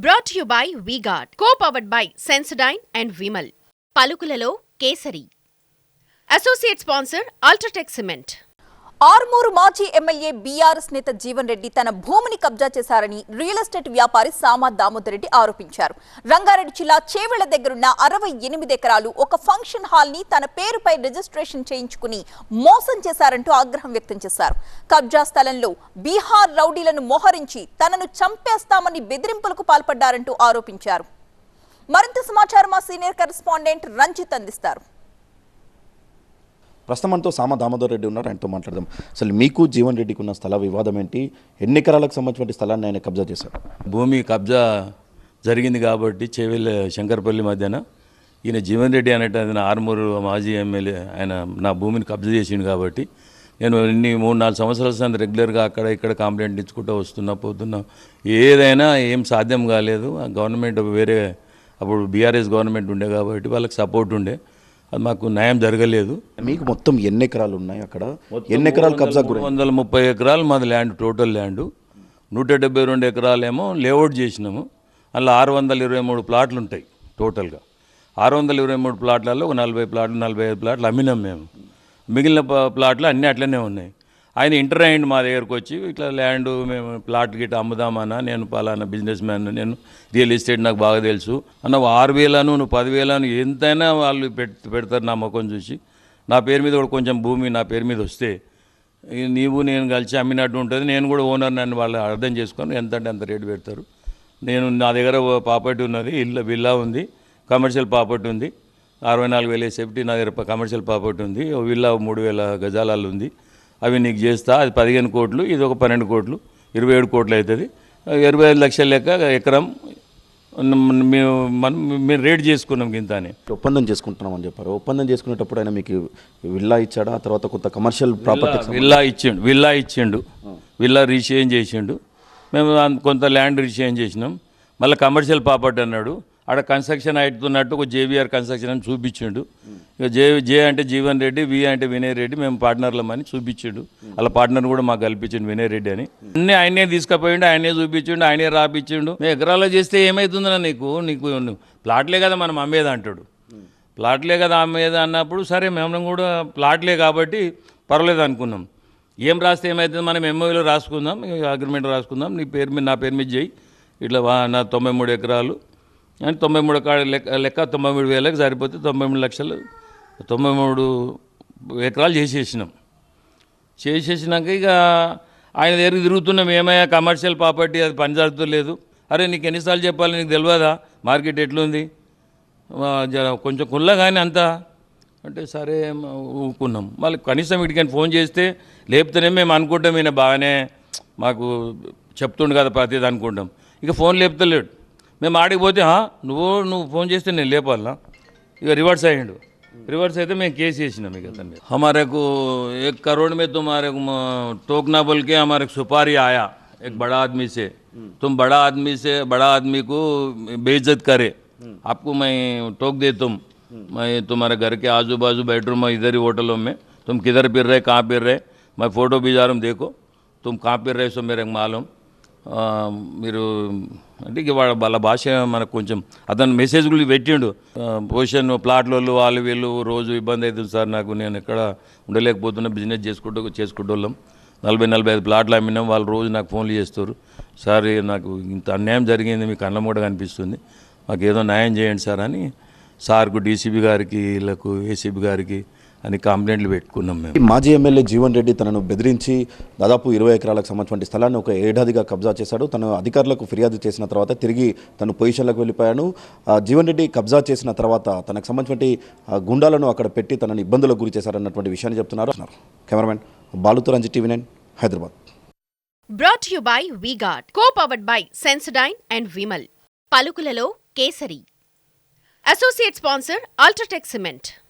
Brought to you by V-Guard, co-powered by Sensodyne and Vimal. పలుకులలో కేసరి. Associate sponsor Ultratech Cement. Armoor మాజీ MLA BRS నేత జీవన్ రెడ్డి తన భూమిని కబ్జా చేశారని రియల్ ఎస్టేట్ వ్యాపారి సామా దామోదర్ రెడ్డి ఆరోపించారు. రంగారెడ్డి జిల్లా చేవెళ్ల దగ్గరున్న 68 ఎకరాలు ఒక ఫంక్షన్ హాల్ ని తన పేరుపై రిజిస్ట్రేషన్ చేయించుకుని మోసం చేశారంటూ ఆగ్రహం వ్యక్తం చేశారు. కబ్జా స్థలంలో బీహార్ రౌడీలను మోహరించి తనను చంపేస్తామని బెదిరింపులకు పాల్పడ్డారంటూ ఆరోపించారు. మరింత సమాచారం మా సీనియర్ కరెస్పాండెంట్ రంజిత్ అందిస్తారు. ప్రస్తుతం మనతో సామా దామోదర్ రెడ్డి ఉన్నారు. ఆయనతో మాట్లాడదాం. అసలు మీకు జీవన్ రెడ్డికి ఉన్న స్థల వివాదం ఏంటి? ఎన్ని ఎకరాలకు సంబంధించిన స్థలాన్ని ఆయన కబ్జా చేశారు? భూమి కబ్జా జరిగింది కాబట్టి చేవెళ్ళ శంకర్పల్లి మధ్యన ఈయన జీవన్ రెడ్డి అనేట ఆర్మూరు మాజీ ఎమ్మెల్యే ఆయన నా భూమిని కబ్జా చేసిండు కాబట్టి నేను 3-4 సంవత్సరాల రెగ్యులర్గా అక్కడ ఇక్కడ కంప్లైంట్ ఇచ్చుకుంటూ పోతున్నా. ఏదైనా ఏం సాధ్యం కాలేదు. గవర్నమెంట్ వేరే అప్పుడు బీఆర్ఎస్ గవర్నమెంట్ ఉండే కాబట్టి వాళ్ళకి సపోర్ట్ ఉండే, అది మాకు న్యాయం జరగలేదు. మీకు మొత్తం ఎన్ని ఎకరాలు ఉన్నాయి? అక్కడ ఎన్ని ఎకరాలు కబ్జా? 330 ఎకరాలు మాది ల్యాండ్, టోటల్ ల్యాండ్. 172 ఎకరాలేమో లేఅవుట్ చేసినాము. అందులో 623 ప్లాట్లు ఉంటాయి టోటల్గా. 623 ప్లాట్లలో ఒక 40 ప్లాట్లు 45 ప్లాట్లు అమ్మినాం మేము. మిగిలిన ప్లాట్లు అన్నీ అట్లనే ఉన్నాయి. ఆయన ఇంటర్ అయ్యిండు మా దగ్గరకు వచ్చి, ఇట్లా ల్యాండ్ మేము ప్లాట్ గిట్ట అమ్ముదామన్నా, నేను పలానా బిజినెస్ మ్యాన్, నేను రియల్ ఎస్టేట్ నాకు బాగా తెలుసు అన్న, 6,000 నువ్వు 10,000 ఎంతైనా వాళ్ళు పెడతారు నా ముఖం చూసి. నా పేరు మీద కూడా కొంచెం భూమి నా పేరు మీద వస్తే నీవు నేను కలిసి అమ్మినట్టు ఉంటుంది. నేను కూడా ఓనర్, నన్ను వాళ్ళు అర్థం చేసుకొని ఎంత అంటే అంత రేటు పెడతారు. నా దగ్గర ప్రాపర్టీ ఉన్నది, విల్లా ఉంది, కమర్షియల్ ప్రాపర్టీ ఉంది, 64,000 సేఫ్టీ నా దగ్గర కమర్షియల్ ప్రాపర్టీ ఉంది, విల్లా 3,000 గజాలలో ఉంది. అవి నీకు చేస్తా, అది 15 కోట్లు, ఇది ఒక 12 కోట్లు, 27 కోట్లు అవుతుంది. 25 లక్షల లెక్క ఎకరం మేము రేట్ చేసుకున్నాం ఇంత అని ఒప్పందం చేసుకుంటున్నాం అని చెప్పారు. ఒప్పందం చేసుకునేటప్పుడు ఆయన మీకు విల్లా ఇచ్చాడా? ఆ తర్వాత కొంత కమర్షియల్ ప్రాపర్టీ విల్లా ఇచ్చిండు, విల్లా రీచేంజ్ చేసిండు. మేము కొంత ల్యాండ్ రీచేంజ్ చేసినాం. మళ్ళీ కమర్షియల్ ప్రాపర్టీ అన్నాడు. ఆడ కన్స్ట్రక్షన్ అవుతున్నట్టు ఒక జేబీఆర్ కన్స్ట్రక్షన్ అని చూపించిండు. ఇక జే అంటే జీవన్ రెడ్డి, వి అంటే వినయ్ రెడ్డి, మేము పార్ట్నర్లమని చూపించిండు. అలా పార్ట్నర్ కూడా మాకు కల్పించిండు వినయ్ రెడ్డి అని. అన్నీ ఆయనే తీసుకుపోయిండు, ఆయనే చూపించిండు, ఆయనే రాపించిండు. మేము ఎకరాల్లో చేస్తే ఏమవుతుందన్నా నీకు ప్లాట్లే కదా మనం అమ్మేది అంటాడు. ప్లాట్లే కదా అమ్మేది అన్నప్పుడు సరే మేము కూడా ప్లాట్లే కాబట్టి పర్వాలేదు అనుకున్నాం. ఏం రాస్తే ఏమవుతుంది, మనం ఎంఓలో రాసుకుందాం, అగ్రిమెంట్ రాసుకుందాం, నీ పేరు మీద నా పేరు మీద చేయి, ఇట్లా నా 93 ఎకరాలు అని 93 లెక్క 93,000కి సరిపోతే 93 లక్షలు 93 ఎకరాలు చేసేసినాక ఇక ఆయన దగ్గర తిరుగుతున్నాం. ఏమయ్యా కమర్షియల్ ప్రాపర్టీ అది పనిచేస్తలేదు. అరే నీకు ఎన్నిసార్లు చెప్పాలి, నీకు తెలియదా మార్కెట్ ఎట్లుంది, కొంచెం కుల్లా కానీ అంతా అంటే సరే ఊరుకున్నాం. మళ్ళీ కనీసం వీటికని ఫోన్ చేస్తే లేపుతూనే మేము అనుకుంటాం ఈయన బాగానే మాకు చెప్తుండు కదా ప్రతిది అనుకుంటాం. ఇక ఫోన్ లేపుతలేడు. మేము ఆడిపోతే నువ్వు ఫోన్ చేస్తే నేను లేపాలనా? ఇక రివర్స్ అయ్యిండు. రివర్స్ అయితే మేము కేసు చేసినాం. ఇక దాన్ని हमारे को 1 करोड़ में तुम्हारे टोकना बोल के हमारे सुपारी आया एक बड़ा आदमी से, तुम बड़ा आदमी को बेइज्जत करे, आपको मैं टोक दे, मैं तुम्हारे घर के आजू बाजू बेडरूम में इधर ही होटलों में तुम किधर फिर रहे, कहाँ फिर रहे, मैं फ़ोटो भेजा रहा हूँ, देखो तुम कहाँ फिर रहे, सो मेरे मालूम. మీరు అంటే ఇక వాళ్ళ భాష మనకు కొంచెం అతను మెసేజ్లు పెట్టిండు. పొజిషన్ ప్లాట్లలో వాళ్ళు వీళ్ళు రోజు ఇబ్బంది అవుతుంది సార్ నాకు, నేను ఎక్కడ ఉండలేకపోతున్నా, బిజినెస్ చేసుకుంటోళ్ళం, 40-45 ప్లాట్లు అమ్మినాం, వాళ్ళు రోజు నాకు ఫోన్లు చేస్తారు, సార్ నాకు ఇంత అన్యాయం జరిగింది, మీకు కళ్ళం కూడా కనిపిస్తుంది, మాకు ఏదో న్యాయం చేయండి సార్ అని సార్కు, డీసీబీ గారికి, వీళ్ళకు ఏసీబీ గారికి అని కంప్లైంట్లు పెట్టుకున్నాం మేము. మాజీ ఎమ్మెల్యే జీవన్ రెడ్డి తనను బెదిరించి దాదాపు 20 ఎకరాలకు సంబంధించిన స్థలాన్ని ఒక ఏడాదిగా కబ్జా చేశాడు. తను అధికారులకు ఫిర్యాదు చేసిన తర్వాత తిరిగి తను పొజిషన్లకు వెళ్ళిపోయాను. జీవన్ రెడ్డి కబ్జా చేసిన తర్వాత తనకు సంబంధించిన గుండాలను అక్కడ పెట్టి తనని ఇబ్బందులకు గురి చేశారన్నటువంటి విషయాన్ని చెప్తున్నారు. కెమెరామెన్ బాలుతో Ranjith, TV 9 Hyderabad. Brought to you by V-Guard, co-powered by Sensodyne and Vimal. పలుకులలో కేసరి. Associate sponsor Ultratech Cement.